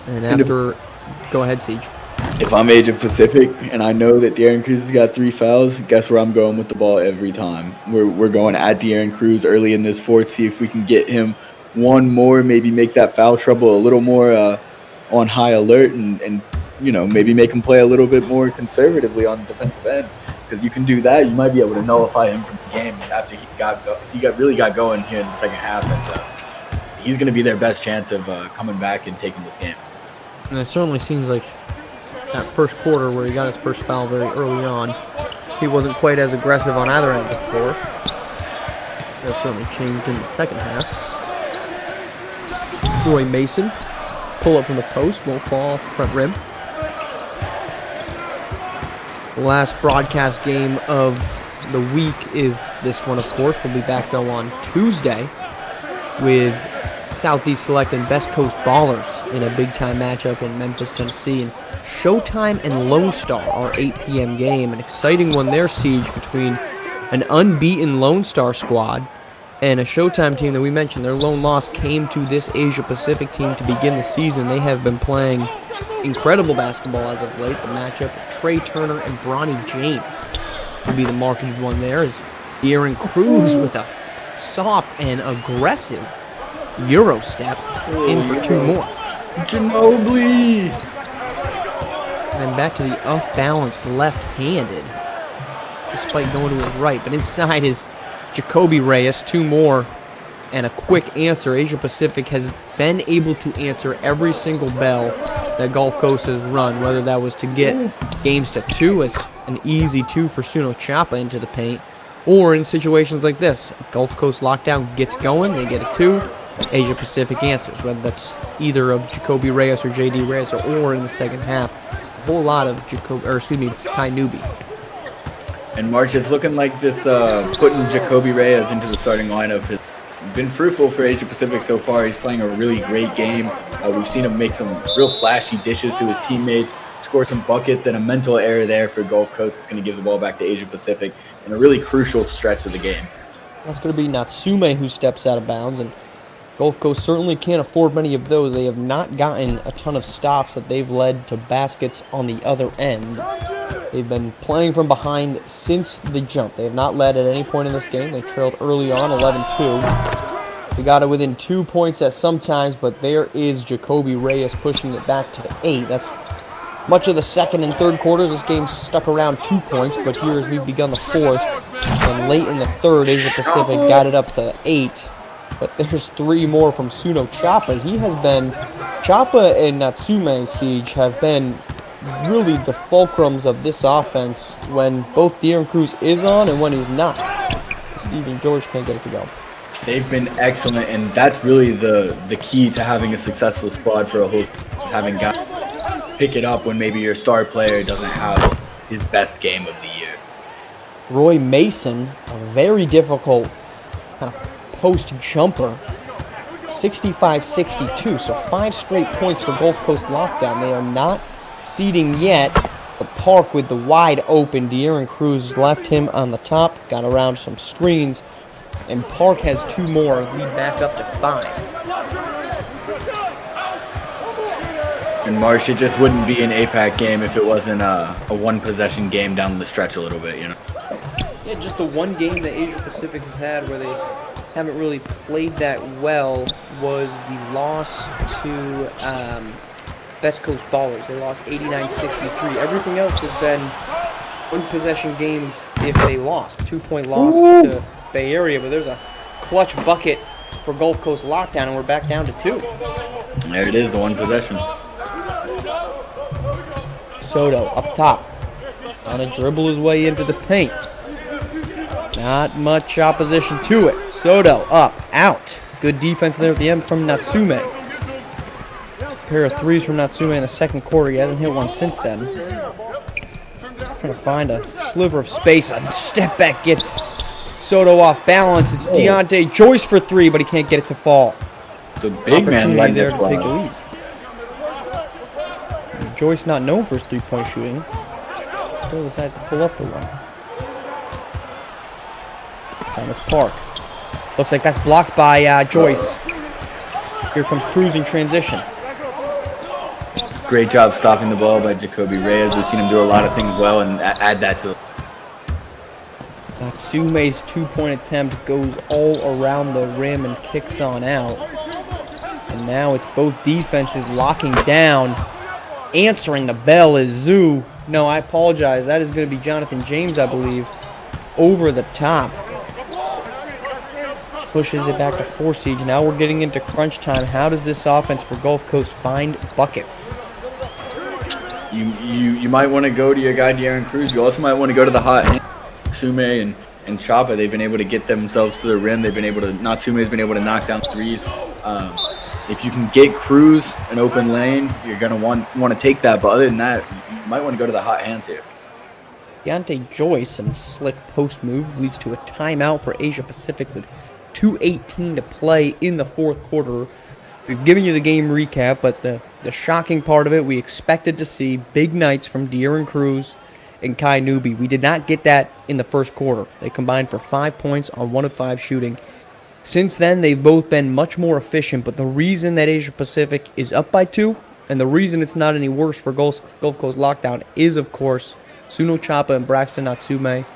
And after... Go ahead, Siege. If I'm Asia Pacific and I know that De'Aaron Cruz has got 3 fouls, guess where I'm going with the ball every time? We're going at De'Aaron Cruz early in this fourth, see if we can get him one more, maybe make that foul trouble a little more on high alert, and you know, maybe make him play a little bit more conservatively on the defensive end. Because you can do that, you might be able to nullify him from the game after he really got going here in the second half, and he's going to be their best chance of coming back and taking this game. And it certainly seems like that first quarter where he got his first foul very early on, he wasn't quite as aggressive on either end of the floor. That certainly changed in the second half. Roy Mason, pull up from the post, won't fall off the front rim. The last broadcast game of the week is this one, of course. We'll be back, though, on Tuesday with Southeast Select and Best Coast Ballers in a big-time matchup in Memphis, Tennessee. And Showtime and Lone Star, our 8 p.m. game. An exciting one there, Siege, between an unbeaten Lone Star squad and a Showtime team that we mentioned. Their lone loss came to this Asia Pacific team to begin the season. They have been playing incredible basketball as of late. The matchup of Trey Turner and Bronny James will be the marketed one there, as De'Aaron Cruz with a soft and aggressive Euro step in for 2 more. Ginobili! And then back to the off-balance left-handed, despite going to his right. But inside is Jacoby Reyes, 2 more, and a quick answer. Asia Pacific has been able to answer every single bell that Gulf Coast has run, whether that was to get games to 2 as an easy 2 for Suno Chapa into the paint, or in situations like this, Gulf Coast Lockdown gets going, they get a 2, Asia Pacific answers, whether that's either of Jacoby Reyes or JD Reyes, or in the second half, a whole lot of Kai Newby. And March, it's looking like this putting Jacoby Reyes into the starting lineup has been fruitful for Asia Pacific so far. He's playing a really great game. We've seen him make some real flashy dishes to his teammates, score some buckets, and a mental error there for Gulf Coast. It's going to give the ball back to Asia Pacific in a really crucial stretch of the game. That's going to be Natsume who steps out of bounds, and Gulf Coast certainly can't afford many of those. They have not gotten a ton of stops that they've led to baskets on the other end. They've been playing from behind since the jump. They have not led at any point in this game. They trailed early on, 11-2. They got it within 2 points at some times, but there is Jacoby Reyes pushing it back to 8. That's much of the second and third quarters. This game stuck around 2 points, but here as we've begun the fourth, and late in the third, Asia Pacific got it up to 8. But there's 3 more from Suno Chapa. Chapa and Natsume Siege have been really the fulcrums of this offense when both De'Aaron Cruz is on and when he's not. Stephen George can't get it to go. They've been excellent, and that's really the key to having a successful squad for a host, is having guys pick it up when maybe your star player doesn't have his best game of the year. Roy Mason, a very difficult kind of post jumper, 65-62. So 5 straight points for Gulf Coast Lockdown. They are not seeding yet. But Park with the wide open. De'Aaron Cruz left him on the top. Got around some screens. And Park has 2 more. Lead back up to 5. And Marsh, it just wouldn't be an APAC game if it wasn't a one-possession game down the stretch a little bit, you know. Yeah, just the one game that Asia Pacific has had where they haven't really played that well was the loss to Best Coast Ballers. They lost 89-63. Everything else has been one-possession games if they lost. 2-point loss to Bay Area, but there's a clutch bucket for Gulf Coast Lockdown, and we're back down to 2. There it is, the one possession. Soto up top. Trying to dribble his way into the paint. Not much opposition to it. Soto up, out. Good defense there at the end from Natsume. Pair of threes from Natsume in the second quarter. He hasn't hit one since then. Trying to find a sliver of space. A step back gets Soto off balance. It's Deontay Joyce for 3, but he can't get it to fall. The big man led there this to take the one. lead. Joyce not known for his 3-point shooting. Still decides to pull up the one. Time it's Park. Looks like that's blocked by Joyce. Here comes Cruz in transition. Great job stopping the ball by Jacoby Reyes. We've seen him do a lot of things well and add that to the... Natsume's 2-point attempt goes all around the rim and kicks on out. And now it's both defenses locking down. Answering the bell is Zoo. No, I apologize. That is going to be Jonathan James, I believe. Over the top. Pushes it back to 4 siege. Now we're getting into crunch time. How does this offense for Gulf Coast find buckets? You might want to go to your guy De'Aaron Cruz. You also might want to go to the hot hand, Natsume and Chapa. They've been able to get themselves to the rim. They've been able to... Natsume's been able to knock down threes. If you can get Cruz an open lane, you're going to want to take that. But other than that, you might want to go to the hot hands here. Deontay Joyce and slick post move leads to a timeout for Asia Pacific with 2:18 to play in the fourth quarter. We've given you the game recap, but the shocking part of it, we expected to see big nights from De'Aaron Cruz and Kai Newby. We did not get that in the first quarter. They combined for 5 points on 1 of 5 shooting. Since then, they've both been much more efficient, but the reason that Asia Pacific is up by 2, and the reason it's not any worse for Gulf Coast Lockdown is, of course, Suno Chapa and Braxton Natsume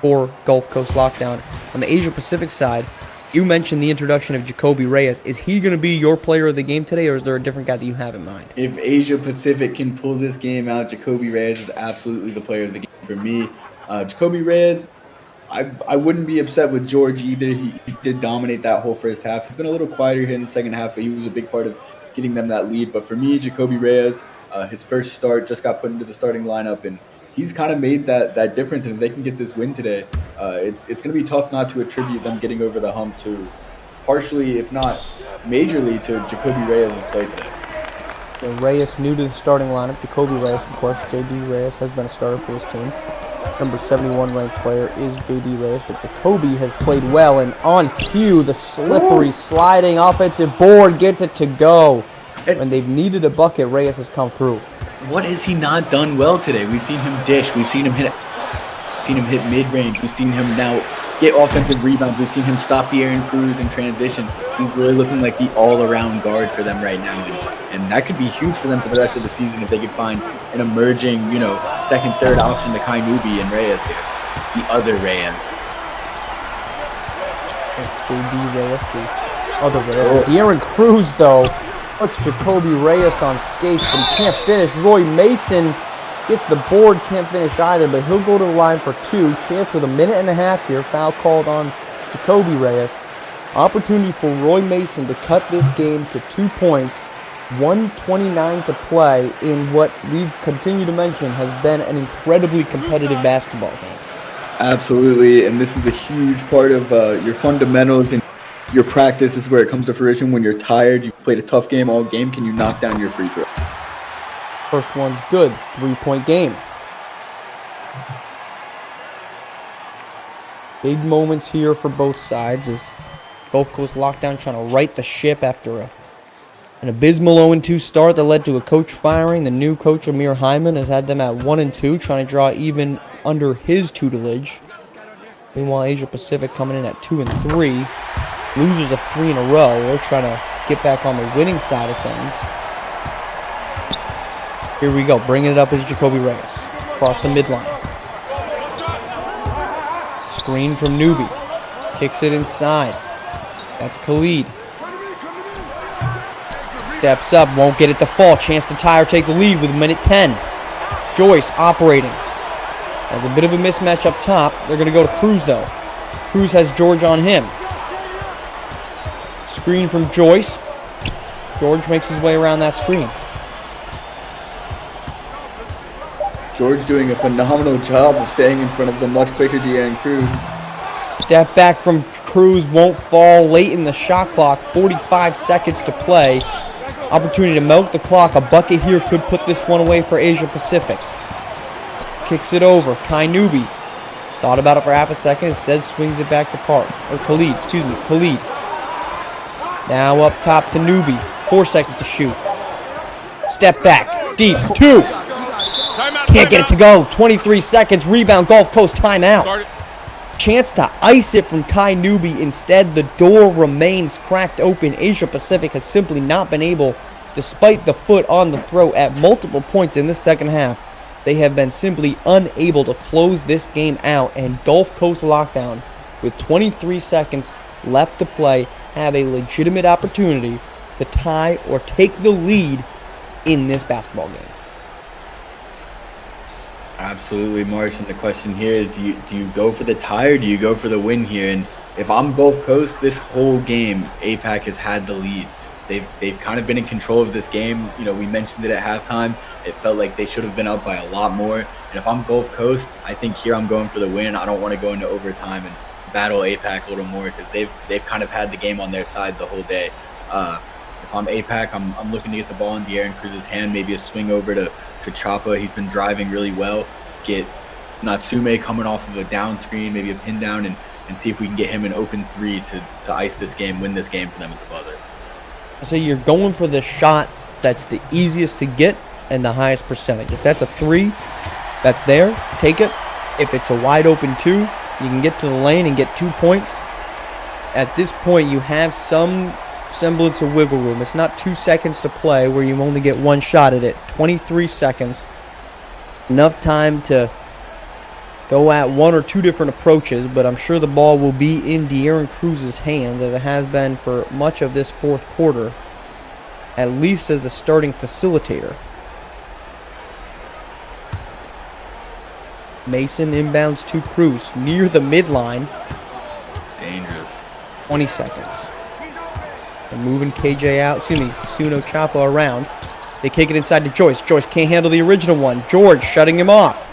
for Gulf Coast Lockdown. On the Asia Pacific side, you mentioned the introduction of Jacoby Reyes. Is he going to be your player of the game today, or is there a different guy that you have in mind? If Asia Pacific can pull this game out, Jacoby Reyes is absolutely the player of the game for me. Jacoby Reyes, I wouldn't be upset with George either. He did dominate that whole first half. He's been a little quieter here in the second half, but he was a big part of getting them that lead. But for me, Jacoby Reyes, his first start, just got put into the starting lineup, and he's kind of made that difference. And if they can get this win today, it's going to be tough not to attribute them getting over the hump to partially, if not majorly, to Jacoby Reyes' play today. So Reyes new to the starting lineup. Jacoby Reyes, of course. J.D. Reyes has been a starter for his team. Number 71 ranked player is J.D. Reyes, but Jacoby has played well, and on cue, the slippery sliding offensive board gets it to go. When they've needed a bucket, Reyes has come through. What has he not done well today? We've seen him dish. We've seen him hit mid-range. We've seen him now get offensive rebounds. We've seen him stop De'Aaron Cruz in transition. He's really looking like the all-around guard for them right now, and that could be huge for them for the rest of the season if they could find an emerging, second, third option to Kai Newby and Reyes here. The other Reyes. That's J.D. Reyes, the other Reyes. De'Aaron Cruz, though, puts Jacoby Reyes on skates, but he can't finish. Roy Mason gets the board, can't finish either, but he'll go to the line for 2. Chance with a minute and a half here. Foul called on Jacoby Reyes. Opportunity for Roy Mason to cut this game to 2 points. 1:29 to play in what we've continued to mention has been an incredibly competitive basketball game. Absolutely, and this is a huge part of your fundamentals and your practice. Is where it comes to fruition. When you're tired, you've played a tough game all game, can you knock down your free throw? First one's good. 3-point game. Big moments here for both sides as Gulf Coast Lockdown trying to right the ship after an abysmal 0-2 start that led to a coach firing. The new coach, Amir Hyman, has had them at 1-2, trying to draw even under his tutelage. Meanwhile, Asia Pacific coming in at 2-3. Losers of 3 in a row. They're trying to get back on the winning side of things. Here we go. Bringing it up is Jacoby Reyes. Across the midline. Screen from Newby. Kicks it inside. That's Khalid. Steps up. Won't get it to fall. Chance to tie or take the lead with 1:10. Joyce operating. Has a bit of a mismatch up top. They're going to go to Cruz, though. Cruz has George on him. Screen from Joyce. George makes his way around that screen. George doing a phenomenal job of staying in front of the much quicker De'Aaron Cruz. Step back from Cruz won't fall late in the shot clock. 45 seconds to play. Opportunity to milk the clock. A bucket here could put this one away for Asia Pacific. Kicks it over. Kai Newby. Thought about it for half a second. Instead swings it back to Khalid. Khalid. Now up top to Newby. 4 seconds to shoot. Step back. Deep. 2. Can't get it to go. 23 seconds. Rebound. Gulf Coast timeout. Chance to ice it from Kai Newby. Instead, the door remains cracked open. Asia Pacific has simply not been able, despite the foot on the throat at multiple points in the second half, they have been simply unable to close this game out. And Gulf Coast Lockdown, with 23 seconds left to play, have a legitimate opportunity to tie or take the lead in this basketball game. Absolutely, Marsh. And the question here is, do you go for the tie or do you go for the win here? And if I'm Gulf Coast, this whole game, APAC has had the lead. They've kind of been in control of this game. You know, we mentioned it at halftime. It felt like they should have been up by a lot more. And if I'm Gulf Coast, I think here I'm going for the win. I don't want to go into overtime and battle APAC a little more because they've kind of had the game on their side the whole day. If I'm APAC, I'm looking to get the ball in De'Aaron Cruz's hand, maybe a swing over to Chapa. He's been driving really well. Get Natsume coming off of a down screen, maybe a pin down, and see if we can get him an open 3 to ice this game, win this game for them at the buzzer. So you're going for the shot that's the easiest to get and the highest percentage. If that's a 3, that's there, take it. If it's a wide open 2, you can get to the lane and get 2 points. At this point, you have some semblance of wiggle room. It's not 2 seconds to play where you only get one shot at it. 23 seconds. Enough time to go at 1 or 2 different approaches, but I'm sure the ball will be in De'Aaron Cruz's hands, as it has been for much of this fourth quarter, at least as the starting facilitator. Mason inbounds to Cruz near the midline. Dangerous. 20 seconds. And moving KJ out, Suno Chapa around. They kick it inside to Joyce. Joyce can't handle the original one. George shutting him off.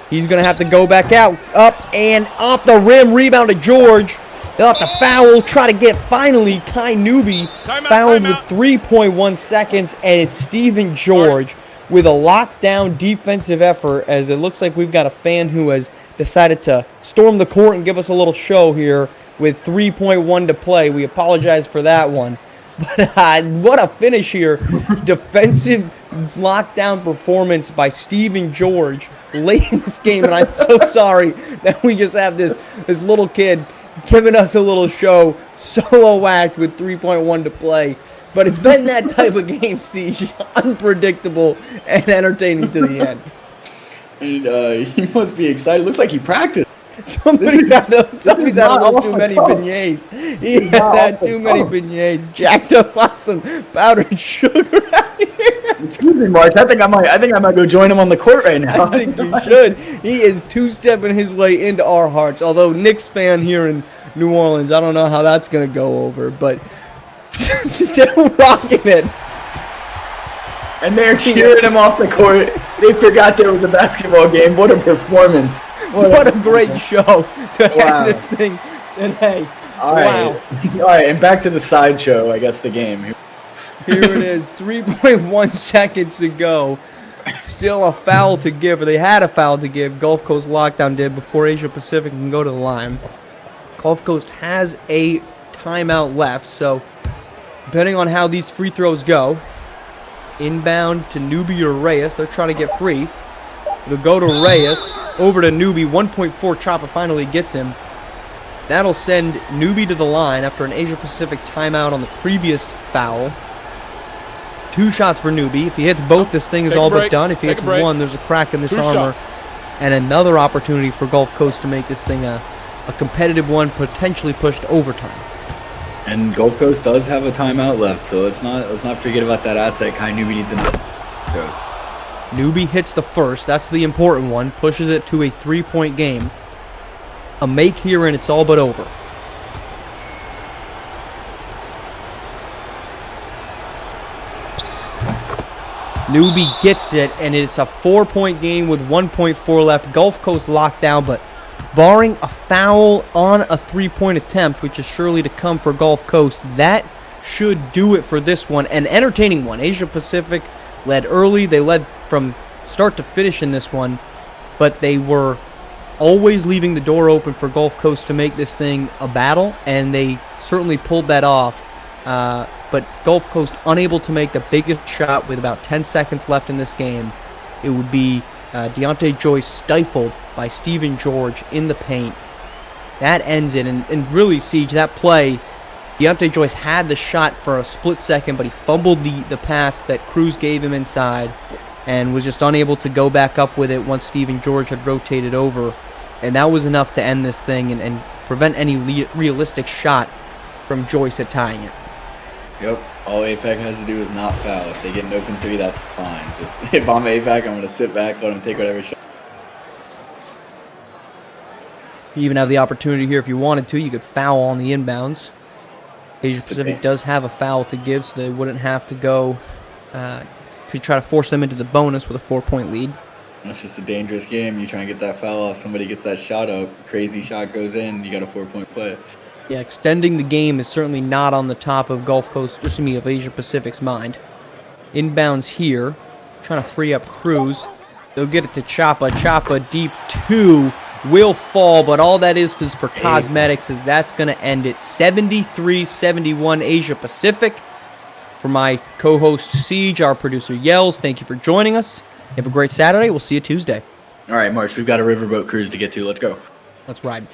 He's going to have to go back out. Up and off the rim. Rebound to George. They'll have to foul. Try to get finally Kai Newby fouled with 3.1 seconds. And it's Stephen George with a lockdown defensive effort, as it looks like we've got a fan who has decided to storm the court and give us a little show here with 3.1 to play. We apologize for that one. But what a finish here. Defensive lockdown performance by Stephen George late in this game. And I'm so sorry that we just have this little kid giving us a little show, solo act with 3.1 to play. But it's been that type of game, Siege. Unpredictable and entertaining to the end. And he must be excited. Looks like he practiced. Somebody's had a little too many beignets. He had too many beignets. Jacked up on some powdered sugar out here. Excuse me, Mark. I think I might go join him on the court right now. I think you should. He is two-stepping his way into our hearts. Although Knicks fan here in New Orleans, I don't know how that's going to go over, but still rocking it. And they're cheering him off the court. They forgot there was a basketball game. What a performance. What a great show to have this thing today. All right, and back to the sideshow, I guess, the game. Here it is, 3.1 seconds to go. Still a foul to give, or they had a foul to give. Gulf Coast Lockdown did before Asia Pacific can go to the line. Gulf Coast has a timeout left. So depending on how these free throws go, inbound to Newbie or Reyes. They're trying to get free. It'll go to Reyes, over to Newbie. 1.4 Choppa finally gets him. That'll send Newbie to the line after an Asia Pacific timeout on the previous foul. 2 shots for Newbie. If he hits both, this thing is all but done. If he hits one, there's a crack in this armor. And another opportunity for Gulf Coast to make this thing a competitive one, potentially pushed to overtime. And Gulf Coast does have a timeout left, so let's not forget about that asset. Kai Newbie needs to goes. Newbie hits the first. That's the important one. Pushes it to a 3-point game. A make here, and it's all but over. Newbie gets it, and it's a 4-point game with 1.4 left. Gulf Coast locked down, but barring a foul on a 3-point attempt, which is surely to come for Gulf Coast, that should do it for this one. An entertaining one. Asia Pacific led early. They led from start to finish in this one, but they were always leaving the door open for Gulf Coast to make this thing a battle, and they certainly pulled that off. But Gulf Coast unable to make the biggest shot with about 10 seconds left in this game. It would be Deontay Joyce stifled by Stephen George in the paint. That ends it, and really, Siege, that play, Deontay Joyce had the shot for a split second, but he fumbled the pass that Cruz gave him inside and was just unable to go back up with it once Stephen George had rotated over. And that was enough to end this thing and prevent any realistic shot from Joyce at tying it. Yep. All APAC has to do is not foul. If they get an open 3, that's fine. Just if I'm APAC, I'm going to sit back, let them take whatever shot. You even have the opportunity here if you wanted to. You could foul on the inbounds. Asia Pacific does have a foul to give, so they wouldn't have to go. Could try to force them into the bonus with a 4-point lead. It's just a dangerous game. You try and get that foul off, somebody gets that shot up, crazy shot goes in, you got a 4-point play. Yeah, extending the game is certainly not on the top of Gulf Coast, of Asia Pacific's mind. Inbounds here, trying to free up Cruz. They'll get it to Choppa. Choppa deep 2 will fall, but all that is for cosmetics, as that's going to end it. 73-71 Asia Pacific. For my co-host Siege, our producer Yells, thank you for joining us. Have a great Saturday. We'll see you Tuesday. All right, March, we've got a riverboat cruise to get to. Let's go. Let's ride.